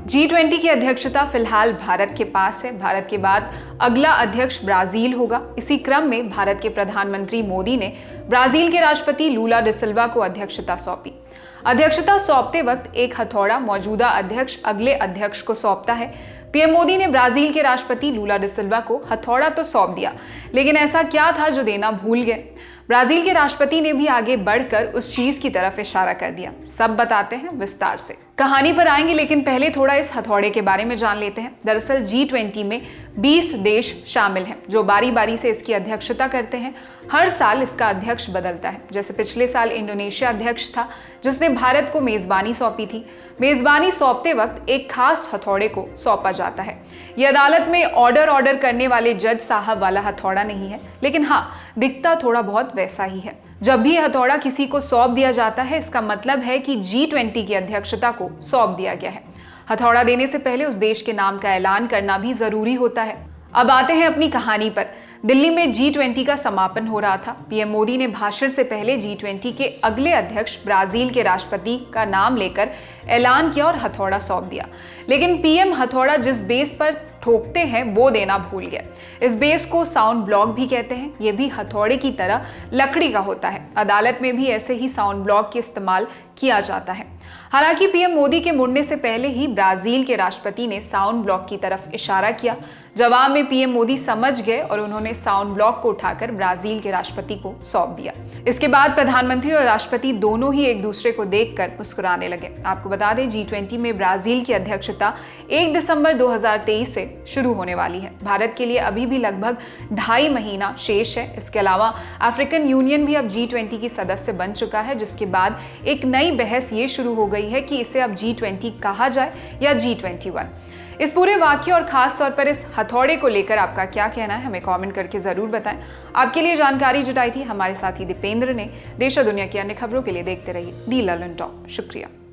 G20 की अध्यक्षता फिलहाल भारत के पास है। भारत के बाद अगला अध्यक्ष ब्राजील होगा। इसी क्रम में भारत के प्रधानमंत्री मोदी ने ब्राजील के राष्ट्रपति लूला डी सिल्वा को अध्यक्षता सौंपी। अध्यक्षता सौंपते वक्त एक हथौड़ा मौजूदा अध्यक्ष अगले अध्यक्ष को सौंपता है। पीएम मोदी ने ब्राजील के राष्ट्रपति लूला डी सिल्वा को हथौड़ा तो सौंप दिया, लेकिन ऐसा क्या था जो देना भूल गए? ब्राजील के राष्ट्रपति ने भी आगे बढ़कर उस चीज की तरफ इशारा कर दिया। सब बताते हैं विस्तार से। कहानी पर आएंगे, लेकिन पहले थोड़ा इस हथौड़े के बारे में जान लेते हैं। दरअसल G20 में 20 देश शामिल हैं जो बारी बारी से इसकी अध्यक्षता करते हैं। हर साल इसका अध्यक्ष बदलता है। जैसे पिछले साल इंडोनेशिया अध्यक्ष था, जिसने भारत को मेजबानी सौंपी थी। मेजबानी सौंपते वक्त एक खास हथौड़े को सौंपा जाता है। यह अदालत में ऑर्डर करने वाले जज साहब वाला हथौड़ा नहीं है, लेकिन हाँ, दिखता थोड़ा बहुत वैसा ही है। जब भी हथौड़ा किसी को सौंप दिया जाता है, इसका मतलब है कि G20 की अध्यक्षता को सौंप दिया गया है। हथौड़ा देने से पहले उस देश के नाम का ऐलान करना भी जरूरी होता है। अब आते हैं अपनी कहानी पर। दिल्ली में G20 का समापन हो रहा था। पीएम मोदी ने भाषण से पहले G20 के अगले अध्यक्ष ब्राजील के राष्ट्रपति का नाम लेकर ऐलान किया और हथौड़ा सौंप दिया। लेकिन पीएम हथौड़ा जिस बेस पर ठोकते हैं वो देना भूल गए। इस बेस को साउंड ब्लॉक भी कहते हैं। ये भी हथौड़े की तरह लकड़ी का होता है। अदालत में भी ऐसे ही साउंड ब्लॉक के इस्तेमाल किया जाता है। हालांकि पीएम मोदी के मुड़ने से पहले ही ब्राजील के राष्ट्रपति ने साउंड ब्लॉक की तरफ इशारा किया। जवाब में पीएम मोदी समझ गए और उन्होंने साउंड ब्लॉक को उठाकर ब्राजील के राष्ट्रपति को सौंप दिया। इसके बाद प्रधानमंत्री और राष्ट्रपति दोनों ही एक दूसरे को देखकर मुस्कुराने लगे। आपको बता दें, G20 में ब्राजील की अध्यक्षता 1 दिसंबर 2023 से शुरू होने वाली है। भारत के लिए अभी भी लगभग 2.5 महीना शेष है। इसके अलावा अफ्रीकन यूनियन भी अब G20 की सदस्य बन चुका है, जिसके बाद एक नई बहस ये शुरू हो गई है कि इसे अब G20 कहा जाए या G21। इस पूरे वाक्य और खास तौर पर इस हथौड़े को लेकर आपका क्या कहना है, हमें कमेंट करके जरूर बताएं। आपके लिए जानकारी जुटाई थी हमारे साथी दीपेंद्र ने। देश और दुनिया की अन्य खबरों के लिए देखते रहिए दी ललन टॉप। शुक्रिया।